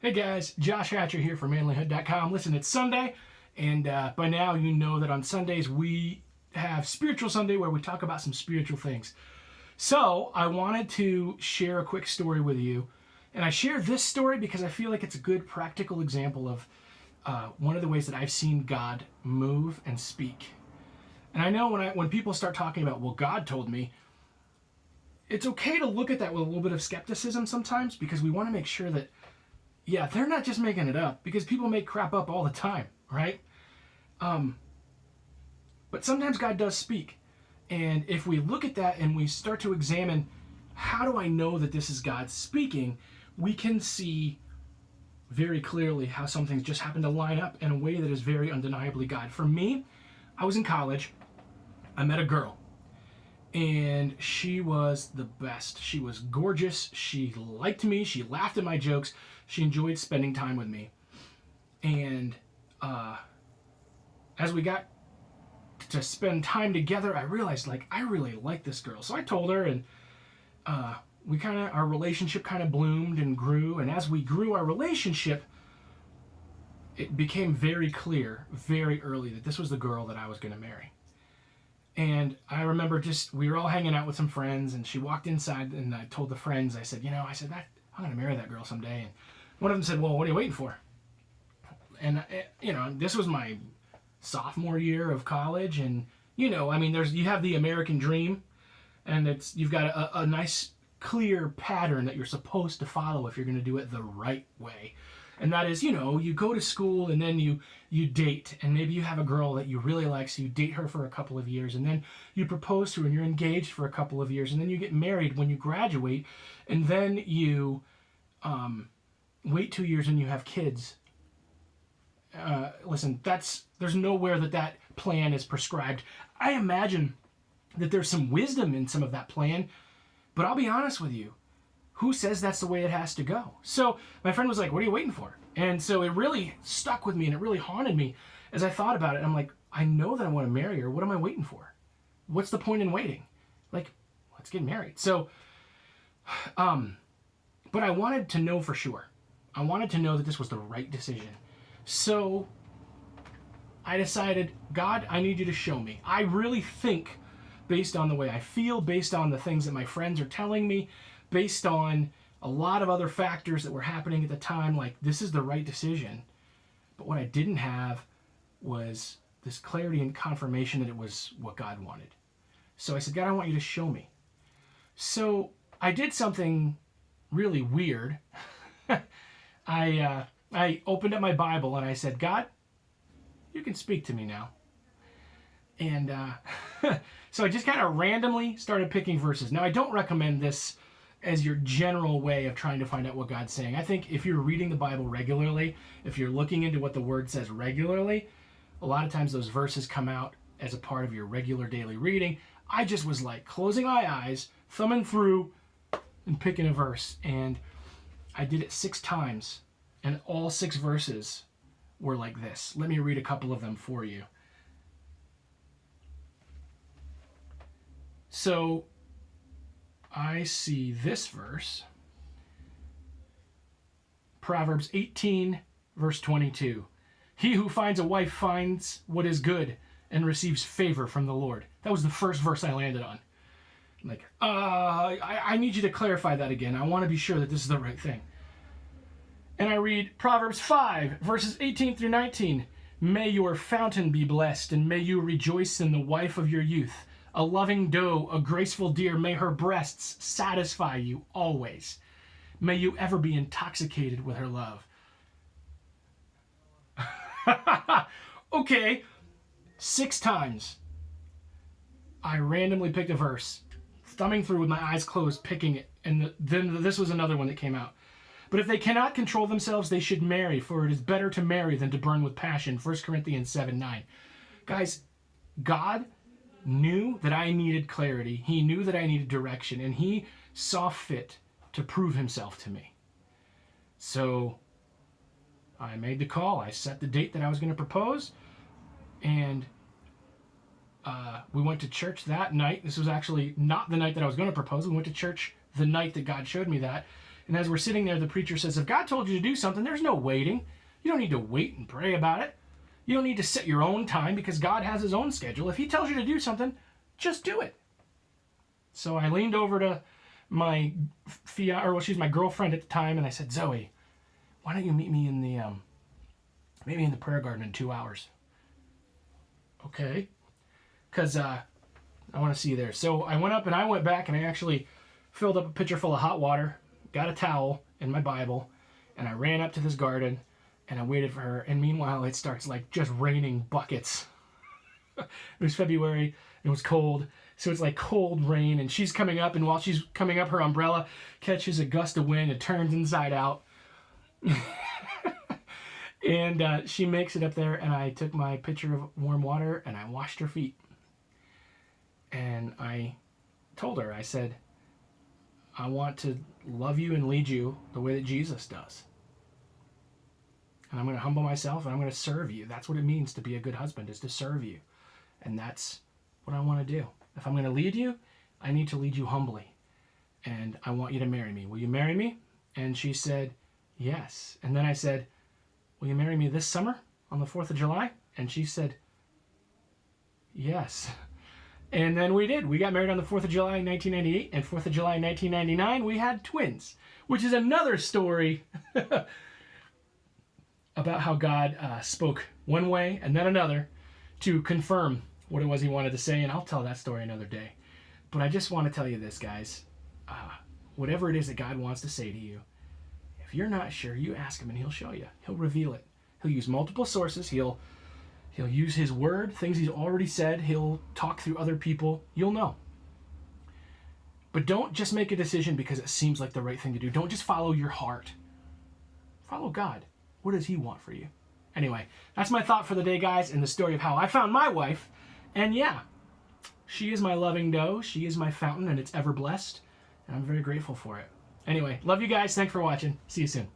Hey guys, Josh Hatcher here from Manlihood.com. Listen, it's Sunday, and by now you know that on Sundays we have Spiritual Sunday where we talk about some spiritual things. So I wanted to share a quick story with you, and I share this story because I feel like it's a good practical example of one of the ways that I've seen God move and speak. And I know when people start talking about, well, God told me, it's okay to look at that with a little bit of skepticism sometimes because we want to make sure that they're not just making it up because people make crap up all the time, right? But sometimes God does speak. And if we look at that and we start to examine, how do I know that this is God speaking? We can see very clearly how some things just happen to line up in a way that is very undeniably God. For me, I was in college. I met a girl. And she was the best. She was gorgeous. She liked me. She laughed at my jokes. She enjoyed spending time with me. And as we got to spend time together, I realized, I really like this girl. So I told her, and our relationship kind of bloomed and grew. And as we grew our relationship, it became very clear very early that this was the girl that I was going to marry. And I remember we were all hanging out with some friends, and she walked inside, and I told the friends, I said, I'm going to marry that girl someday. And one of them said, well, what are you waiting for? And, this was my sophomore year of college, and, you have the American dream, and you've got a nice, clear pattern that you're supposed to follow if you're going to do it the right way. And that is, you go to school and then you date, and maybe you have a girl that you really like, so you date her for a couple of years, and then you propose to her and you're engaged for a couple of years, and then you get married when you graduate, and then you wait 2 years and you have kids. Listen, there's nowhere that plan is prescribed. I imagine that there's some wisdom in some of that plan, but I'll be honest with you. Who says that's the way it has to go? So my friend was like, what are you waiting for? And so it really stuck with me, and it really haunted me as I thought about it. I'm like, I know that I want to marry her. What am I waiting for? What's the point in waiting? Let's get married. So, but I wanted to know for sure. I wanted to know that this was the right decision. So I decided, God, I need you to show me. I really think, based on the way I feel, based on the things that my friends are telling me, based on a lot of other factors that were happening at the time, this is the right decision. But what I didn't have was this clarity and confirmation that it was what God wanted. So I said, God, I want you to show me. So I did something really weird. I opened up my Bible and I said, God, you can speak to me now. And so I just kind of randomly started picking verses. Now, I don't recommend this as your general way of trying to find out what God's saying. I think if you're reading the Bible regularly, if you're looking into what the Word says regularly, a lot of times those verses come out as a part of your regular daily reading. I just was closing my eyes, thumbing through, and picking a verse. And I did it 6 times, and all 6 verses were like this. Let me read a couple of them for you. So I see this verse, Proverbs 18, verse 22. He who finds a wife finds what is good and receives favor from the Lord. That was the first verse I landed on. I need you to clarify that again. I want to be sure that this is the right thing. And I read Proverbs 5, verses 18 through 19. May your fountain be blessed, and may you rejoice in the wife of your youth. A loving doe, a graceful deer, may her breasts satisfy you always. May you ever be intoxicated with her love. Okay, 6 times. I randomly picked a verse, thumbing through with my eyes closed, picking it, and then this was another one that came out. But if they cannot control themselves, they should marry, for it is better to marry than to burn with passion. 1 Corinthians 7:9. Guys, God knew that I needed clarity. He knew that I needed direction, and he saw fit to prove himself to me. So I made the call. I set the date that I was going to propose, and we went to church that night. This was actually not the night that I was going to propose. We went to church the night that God showed me that, And as we're sitting there, the preacher says, if God told you to do something, there's no waiting. You don't need to wait and pray about it. You don't need to set your own time because God has his own schedule. If he tells you to do something, just do it. So I leaned over to my she's my girlfriend at the time, and I said, Zoe, why don't you meet me in the prayer garden in 2 hours? Okay. Because I want to see you there. So I went up and I went back and I actually filled up a pitcher full of hot water, got a towel and my Bible, and I ran up to this garden and I waited for her. And meanwhile, it starts like just raining buckets. It was February. It was cold. So it's like cold rain, and she's coming up, and while she's coming up, her umbrella catches a gust of wind and turns inside out. And she makes it up there, and I took my pitcher of warm water and I washed her feet. And I told her, I said, I want to love you and lead you the way that Jesus does. And I'm going to humble myself and I'm going to serve you. That's what it means to be a good husband, is to serve you. And that's what I want to do. If I'm going to lead you, I need to lead you humbly. And I want you to marry me. Will you marry me? And she said, yes. And then I said, will you marry me this summer on the 4th of July? And she said, yes. And then we did. We got married on the 4th of July in 1998, and 4th of July in 1999, we had twins, which is another story about how God spoke one way and then another to confirm what it was he wanted to say, and I'll tell that story another day. But I just want to tell you this, guys. Whatever it is that God wants to say to you, if you're not sure, you ask him and he'll show you. He'll reveal it. He'll use multiple sources. He'll use his word, things he's already said. He'll talk through other people. You'll know. But don't just make a decision because it seems like the right thing to do. Don't just follow your heart. Follow God. What does he want for you? Anyway, that's my thought for the day, guys, and the story of how I found my wife. And yeah, she is my loving doe. She is my fountain, and it's ever blessed. And I'm very grateful for it. Anyway, love you guys. Thanks for watching. See you soon.